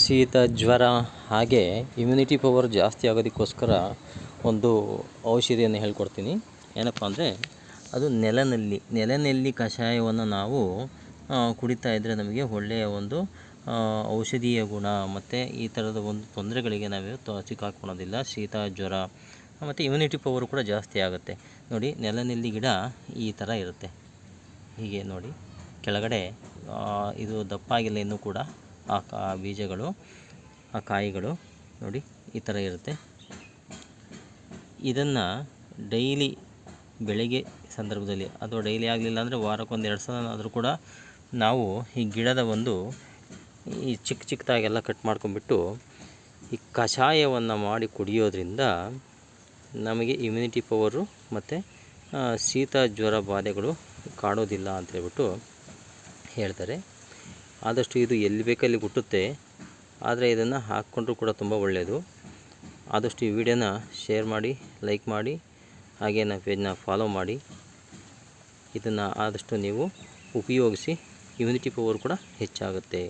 ಶೀತ ಜ್ವರ ಹಾಗೆ ಇಮ್ಯುನಿಟಿ ಪವರ್ ಜಾಸ್ತಿ ಆಗೋದಕ್ಕೋಸ್ಕರ ಒಂದು ಔಷಧಿಯನ್ನು ಹೇಳ್ಕೊಡ್ತೀನಿ. ಏನಪ್ಪ ಅಂದರೆ ಅದು ನೆಲನೆಲ್ಲಿ ಕಷಾಯವನ್ನು ನಾವು ಕುಡಿತಾ ಇದ್ದರೆ ನಮಗೆ ಒಳ್ಳೆಯ ಒಂದು ಔಷಧೀಯ ಗುಣ ಮತ್ತು ಈ ಥರದ ಒಂದು ತೊಂದರೆಗಳಿಗೆ ನಾವು ಸಿಕ್ಕಾಕೊಳ್ಳೋದಿಲ್ಲ. ಶೀತ ಜ್ವರ ಮತ್ತು ಇಮ್ಯುನಿಟಿ ಪವರು ಕೂಡ ಜಾಸ್ತಿ ಆಗುತ್ತೆ. ನೋಡಿ, ನೆಲನೆಲ್ಲಿ ಗಿಡ ಈ ಥರ ಇರುತ್ತೆ. ಹೀಗೆ ನೋಡಿ, ಕೆಳಗಡೆ ಇದು ದಪ್ಪಾಗಿಲ್ಲ ಇನ್ನೂ ಕೂಡ ಆ ಬೀಜಗಳು, ಆ ಕಾಯಿಗಳು ನೋಡಿ ಈ ಥರ ಇರುತ್ತೆ. ಇದನ್ನು ಡೈಲಿ ಬೆಳಗ್ಗೆ ಸಂದರ್ಭದಲ್ಲಿ ಅಥವಾ ಡೈಲಿ ಆಗಲಿಲ್ಲ ಅಂದರೆ ವಾರಕ್ಕೊಂದು 2 ಸಲ ಆದರೂ ಕೂಡ ನಾವು ಈ ಗಿಡದ ಒಂದು ಈ ಚಿಕ್ಕದಾಗೆಲ್ಲ ಕಟ್ ಮಾಡ್ಕೊಂಡ್ಬಿಟ್ಟು ಈ ಕಷಾಯವನ್ನು ಮಾಡಿ ಕುಡಿಯೋದ್ರಿಂದ ನಮಗೆ ಇಮ್ಯುನಿಟಿ ಪವರು ಮತ್ತು ಶೀತ ಜ್ವರ ಬಾಧೆಗಳು ಕಾಡೋದಿಲ್ಲ ಅಂತೇಳ್ಬಿಟ್ಟು ಹೇಳ್ತಾರೆ. ಆದಷ್ಟು ಇದು ಎಲ್ಲಿ ಬೇಕಲ್ಲಿ ಹುಟ್ಟುತ್ತೆ, ಆದರೆ ಇದನ್ನು ಹಾಕ್ಕೊಂಡ್ರೂ ಕೂಡ ತುಂಬ ಒಳ್ಳೆಯದು. ಆದಷ್ಟು ಈ ವಿಡಿಯೋನ ಶೇರ್ ಮಾಡಿ, ಲೈಕ್ ಮಾಡಿ, ಹಾಗೆ ನನ್ನ ಪೇಜ್ನ ಫಾಲೋ ಮಾಡಿ. ಇದನ್ನು ಆದಷ್ಟು ನೀವು ಉಪಯೋಗಿಸಿ, ಇಮ್ಯುನಿಟಿ ಪವರ್ ಕೂಡ ಹೆಚ್ಚಾಗುತ್ತೆ.